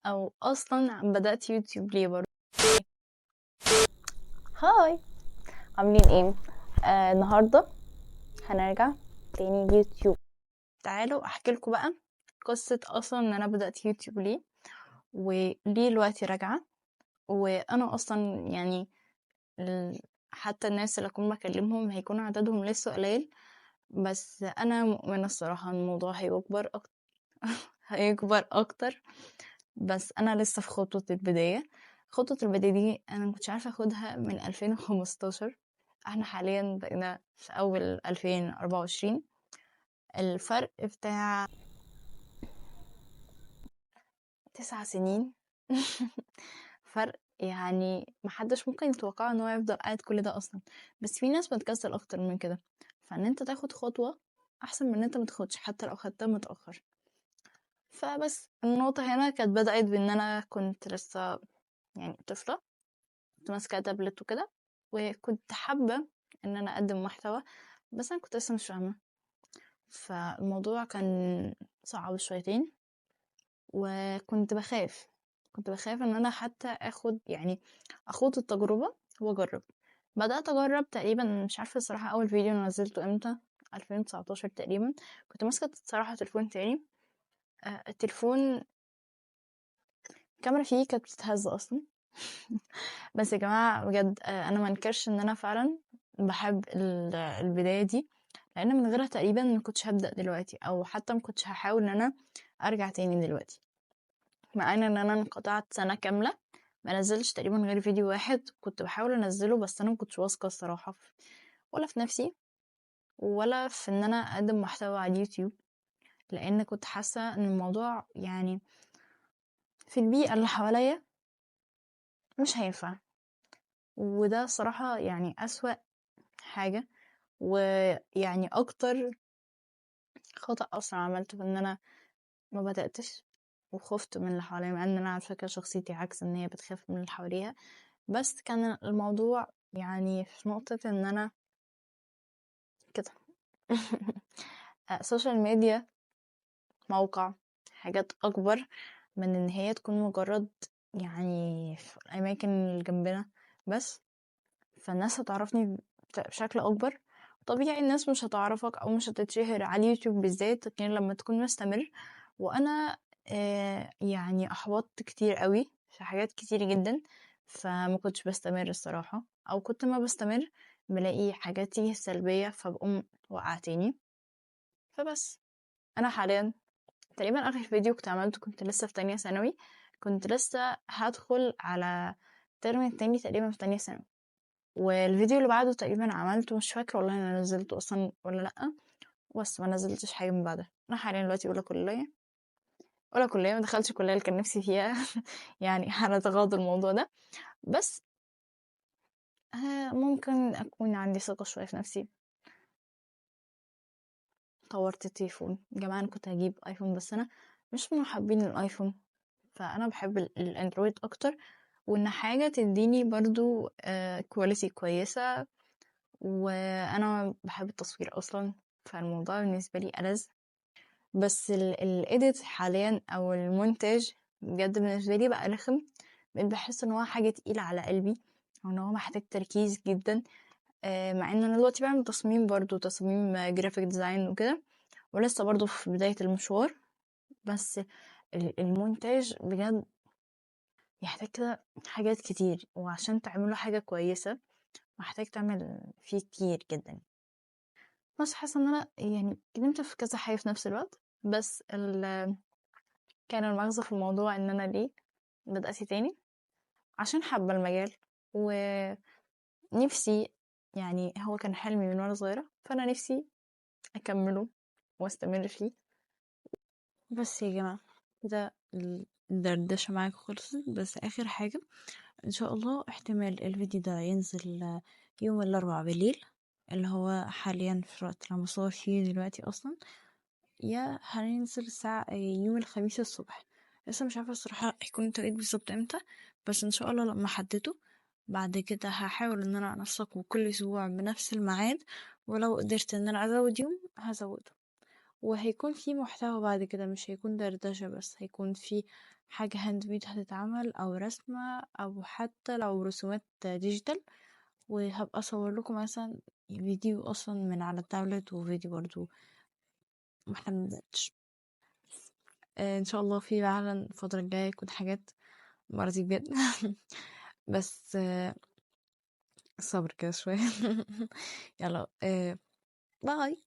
او اصلا بدأت يوتيوب ليه برضه. هاي، عاملين ايه؟ النهارده هنرجع تاني يوتيوب. تعالوا احكي لكم بقى قصة اصلا ان انا بدأت يوتيوب ليه، وليه دلوقتي راجعة. وانا اصلا يعني ال- حتى الناس اللي اكون بكلمهم هيكون عددهم لسه قليل، بس انا مؤمنة الصراحة ان الموضوع هيكبر اكتر. هيكبر اكتر، بس انا لسه في خطوة البداية. خطوة البداية دي انا مكنتش عارفة اخدها من 2015. احنا حاليا بقينا في اول 2024. الفرق بتاع 9 سنين. فرق يعني محدش ممكن يتوقع ان هو يفضل قاعد كل ده اصلا، بس في ناس بتكسل اكتر من كده. فان انت تاخد خطوة احسن من ان انت متاخدش حتى لو خدتها متأخر. فبس النقطة هنا كانت بدأت بان انا كنت لسه يعني طفلة، كنت ماسكة تابلت وكده، وكنت حابة ان انا اقدم محتوى، بس انا كنت لسه مش فاهمة. فالموضوع كان صعب شويتين، وكنت بخاف. كنت بخاف ان انا حتى اخوض التجربة واجرب. بدأت اجرب تقريبا، مش عارفة الصراحة اول فيديو نزلته امتى، 2019 تقريبا. كنت ماسكة الصراحة تليفون تاني. التليفون الكاميرا فيه كانت بتتهز اصلا. بس يا جماعة بجد، انا ما انكرش ان انا فعلا بحب البداية دي، لان من غيرها تقريبا ما كنتش هبدأ دلوقتي، او حتى ما كنتش هحاول ان انا ارجع تاني دلوقتي. مع ان انا انقطعت سنة كاملة ما نزلش تقريبا غير فيديو واحد كنت بحاول انزله، بس انا ما كنتش واثقة الصراحة ولا في نفسي، ولا في ان انا اقدم محتوى على اليوتيوب، لان كنت حاسة ان الموضوع يعني في البيئة اللي حواليا مش هينفع. وده صراحة يعني أسوأ حاجة، ويعني اكتر خطأ اصلا عملته في ان انا ما بدأتش، وخفت من اللي حواليا، مع ان انا على فكرة شخصيتي عكس ان هي بتخاف من اللي حواليها. بس كان الموضوع يعني في نقطة ان انا كده. السوشيال ميديا موقع حاجات اكبر من ان هي تكون مجرد يعني في الاماكن اللي جنبنا بس. فالناس هتعرفني بشكل اكبر. طبيعي الناس مش هتعرفك او مش هتتشهر على اليوتيوب بالذات غير لما تكون مستمر. وانا يعني احبطت كتير قوي في حاجات كتير جدا، فما كنتش بستمر الصراحة، او كنت ما بستمر بلاقي حاجات تيجي سلبية فبقوم وقعتيني. فبس انا حاليا تقريبا اخر فيديو كنت عملته كنت لسه في تانية ثانوي. كنت لسه هدخل على الترم التاني تقريبا في تانية ثانوي. والفيديو اللي بعده تقريبا عملته، مش فاكرة والله انا نزلته اصلا ولا لأ، بس ما نزلتش حاجة من بعدها. انا حاليا دلوقتي اولى كلية ما دخلتش الكلية اللي كان نفسي فيها. يعني هنتغاضى الموضوع ده. بس ممكن اكون عندي ثقة شوية في نفسي. طورت التليفون يا جماعة، انا كنت هجيب ايفون بس انا مش من محبين الايفون. فانا بحب الاندرويد اكتر، وان حاجة تديني برضو كواليتي كويسة. وانا بحب التصوير اصلا، فالموضوع بالنسبة لي ألذ. بس الايديت حاليا او المونتاج بجد بالنسبة لي بقى رخم. بقيت بحس ان هو حاجة تقيلة على قلبي، وان هو محتاج تركيز جدا. مع ان انا دلوقتي بعمل تصميم، برضو تصميم جرافيك ديزاين وكده، ولسه برضو في بداية المشوار. بس المونتاج بجد يحتاج كده حاجات كتير، وعشان تعمله حاجة كويسة محتاج تعمل فيه كتير جدا. بس حاسة ان انا يعني اتكلمت في كذا حاجة في نفس الوقت. بس كان المغزى في الموضوع ان انا ليه بدأت تاني، عشان حابة المجال، ونفسي يعني هو كان حلمي من وانا صغيرة، فانا نفسي اكمله واستمر فيه. بس يا جماعة كده الدردشة معاكم خلصت. بس اخر حاجة، ان شاء الله احتمال الفيديو ده ينزل يوم الاربعاء بالليل، اللي هو حاليا في الوقت اللي مصور فيه دلوقتي اصلا، يا هننزل الساعة يوم الخميس الصبح. لسه مش عارفة الصراحة هيكون التوقيت بالظبط امتى، بس ان شاء الله لما احدده بعد كده هحاول ان انا انسقه كل اسبوع بنفس الميعاد. ولو قدرت ان انا ازود يوم هزوده. وهيكون في محتوى بعد كده، مش هيكون دردشة بس، هيكون في حاجة هاند ميد هتتعمل او رسمة او حتى لو رسومات ديجيتال. وهبقى اصور لكم مثلا فيديو اصلا من على التابلت، وفيديو برضو ما احنا بنبدأش. ان شاء الله في فعلا الفترة الجاية يكون حاجات مرضي بجد. بس صبر كده شوية. يلا باي.